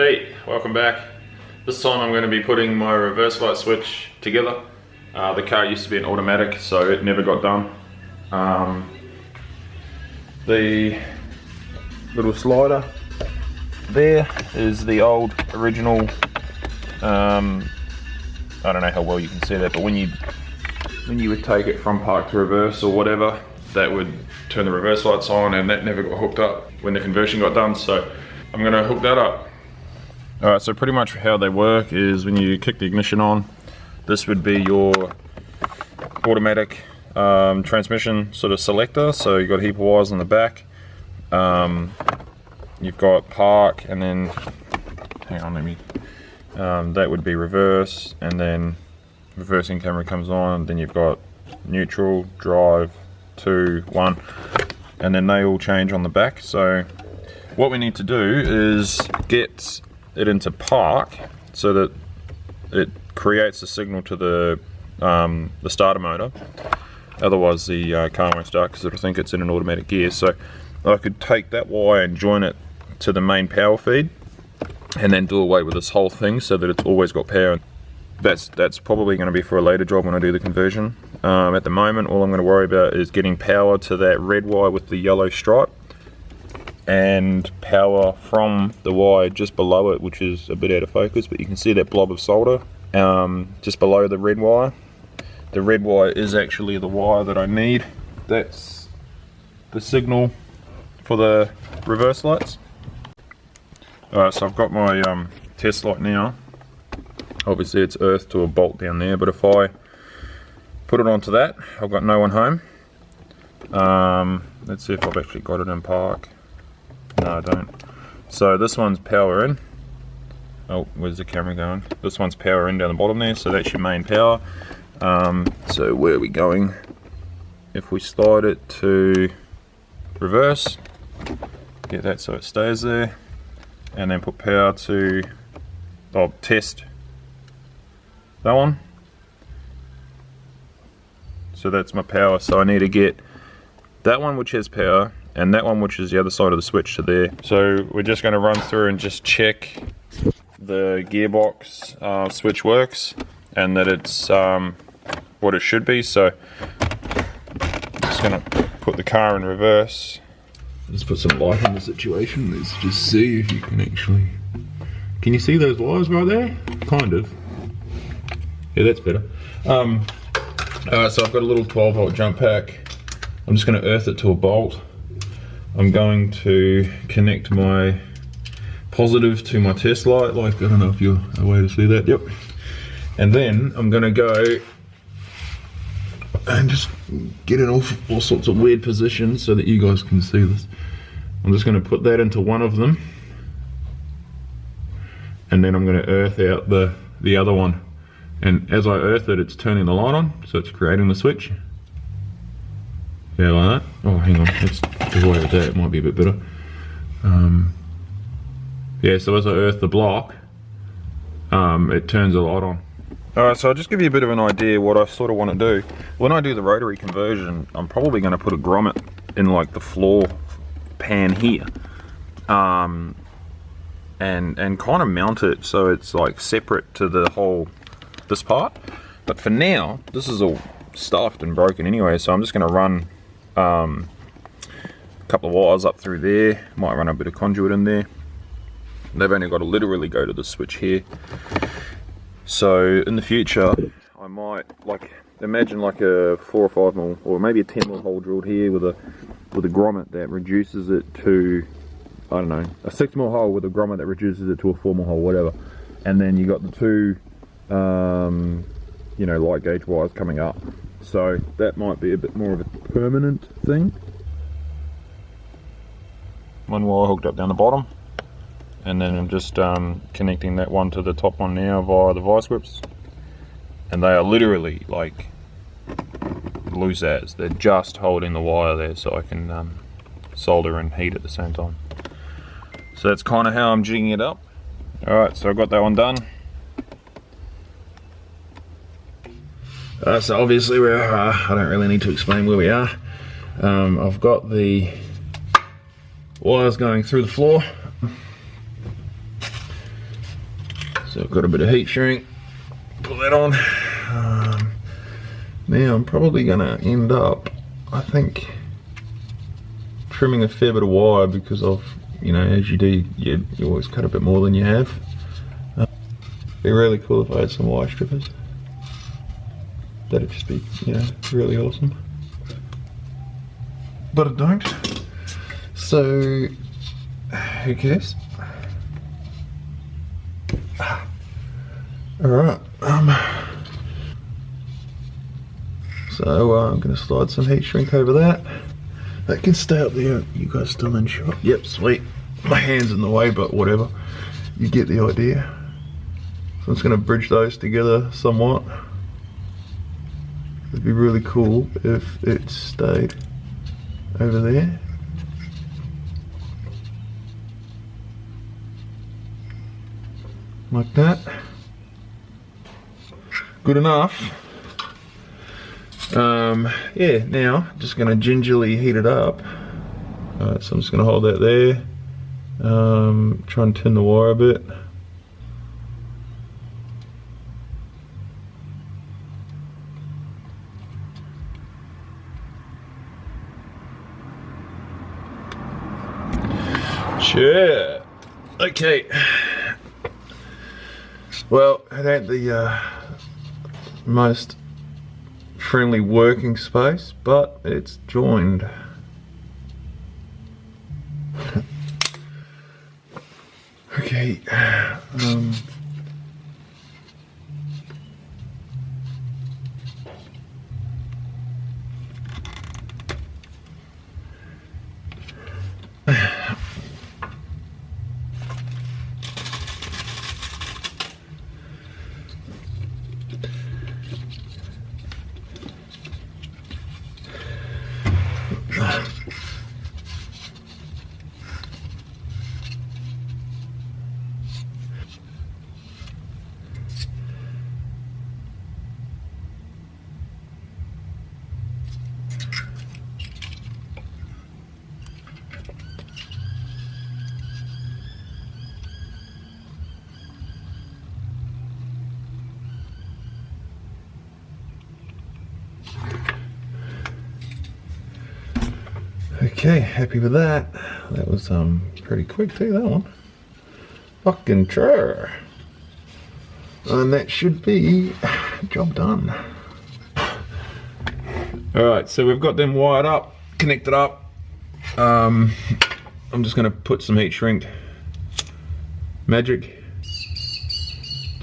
Hey, welcome back. This time I'm going to be putting my reverse light switch together. The car used to be an automatic, so it never got done. The little slider there is the old original, I don't know how well you can see that, but when you would take it from park to reverse or whatever, that would turn the reverse lights on, and that never got hooked up when the conversion got done, so I'm going to hook that up. Alright, so pretty much how they work is when you kick the ignition on, this would be your automatic transmission sort of selector. So you've got a heap of wires on the back, you've got park, and then hang on, that would be reverse, and then reversing camera comes on, then you've got neutral, drive, 2, 1, and then they all change on the back. So what we need to do is get it into park so that it creates a signal to the starter motor. Otherwise the car won't start because it'll think it's in an automatic gear. So I could take that wire and join it to the main power feed and then do away with this whole thing so that it's always got power. That's probably going to be for a later job when I do the conversion. At the moment all I'm going to worry about is getting power to that red wire with the yellow stripe, and power from the wire just below it, which is a bit out of focus, but you can see that blob of solder just below the red wire. The red wire is actually the wire that I need. That's the signal for the reverse lights. Alright, so I've got my test light now. Obviously it's earthed to a bolt down there, but if I put it onto that, I've got no one home. Let's see if I've actually got it in park. No, I don't. So this one's power in. Oh, where's the camera going? This one's power in down the bottom there, so that's your main power. So where are we going? If we slide it to reverse, get that so it stays there, and then put power to, test that one. So that's my power, so I need to get that one which has power, and that one which is the other side of the switch to there. So we're just going to run through and just check the gearbox switch works and that it's what it should be. So I'm just going to put the car in reverse. Let's put some light in the situation. Let's just see if you can actually... Can you see those wires right there? Kind of. Yeah, that's better. So I've got a little 12 volt jump pack. I'm just going to earth it to a bolt. I'm going to connect my positive to my test light, like, I don't know if you're a way to see that, yep. And then I'm going to go and just get in all sorts of weird positions so that you guys can see this. I'm just going to put that into one of them, and then I'm going to earth out the other one. And as I earth it, it's turning the light on, so it's creating the switch. Yeah, like that. Oh, hang on, let's do away with that, it might be a bit better. Yeah, so as I earth the block, it turns the light on. Alright, so I'll just give you a bit of an idea what I sort of want to do. When I do the rotary conversion, I'm probably going to put a grommet in like the floor pan here. And kind of mount it so it's like separate to the whole, this part. But for now, this is all stuffed and broken anyway, so I'm just going to run a couple of wires up through there. Might run a bit of conduit in there. They've only got to literally go to the switch here. So in the future I might imagine like a 4 or 5 mil or maybe a 10 mil hole drilled here with a grommet that reduces it to, I don't know, a 6 mil hole with a grommet that reduces it to a 4 mil hole, whatever. And then you got the two you know, light gauge wires coming up. So that might be a bit more of a permanent thing. One wire hooked up down the bottom, and then I'm just connecting that one to the top one now via the vice grips. And they are literally like loose as. They're just holding the wire there so I can solder and heat at the same time. So that's kind of how I'm jigging it up. Alright, so I've got that one done. So obviously we are, I don't really need to explain where we are. I've got the wires going through the floor. So I've got a bit of heat shrink, put that on. Now I'm probably gonna end up, I think, trimming a fair bit of wire because of, you know, as you do, you always cut a bit more than you have. Be really cool if I had some wire strippers. That'd just be, you know, really awesome. But I don't. So, who cares? Alright. So I'm going to slide some heat shrink over that. That can stay up there. You guys still in shot? Yep, sweet. My hand's in the way, but whatever. You get the idea. So I'm just going to bridge those together somewhat. It'd be really cool if it stayed over there. Like that. Good enough. Yeah, now just gonna gingerly heat it up. Alright, so I'm just gonna hold that there. Try and turn the wire a bit. Sure. Okay. Well, it ain't the most friendly working space, but it's joined. Okay. Okay, happy with that. That was pretty quick too, that one. Fucking true. And that should be job done. Alright, so we've got them wired up, connected up. I'm just gonna put some heat shrink magic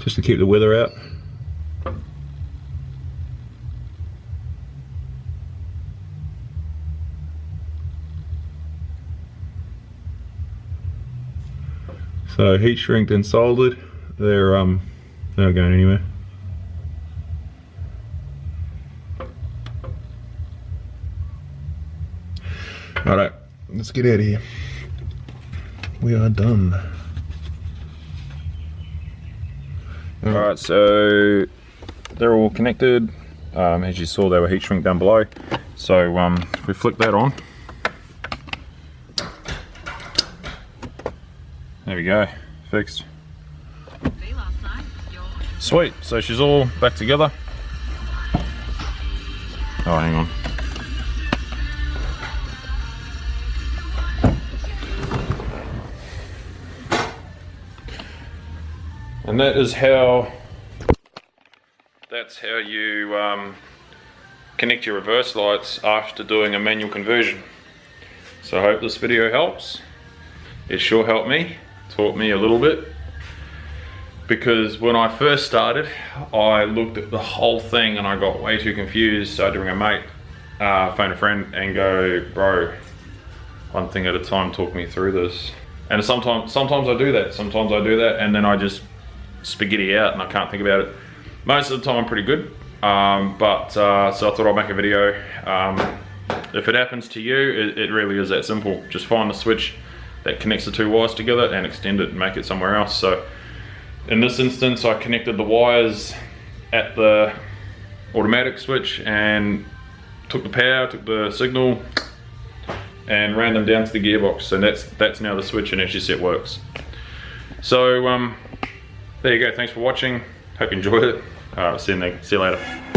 just to keep the weather out. So heat shrinked and soldered, they're not going anywhere. Alright, let's get out of here. We are done. Alright, so they're all connected. As you saw, they were heat shrink down below. So we flick that on. There we go, fixed. Sweet, so she's all back together. Oh, hang on. And that's how you connect your reverse lights after doing a manual conversion. So I hope this video helps. It sure helped me. Taught me a little bit, because when I first started I looked at the whole thing and I got way too confused, so I had to ring a mate, phone a friend and go, bro, one thing at a time, talk me through this. And sometimes I do that and then I just spaghetti out and I can't think about it. Most of the time I'm pretty good, so I thought I'd make a video. If it happens to you, it really is that simple. Just find the switch that connects the two wires together and extend it and make it somewhere else. So in this instance I connected the wires at the automatic switch and took the power, took the signal and ran them down to the gearbox, and that's now the switch, and as you see it works. So there you go. Thanks for watching. Hope you enjoyed it. See you later.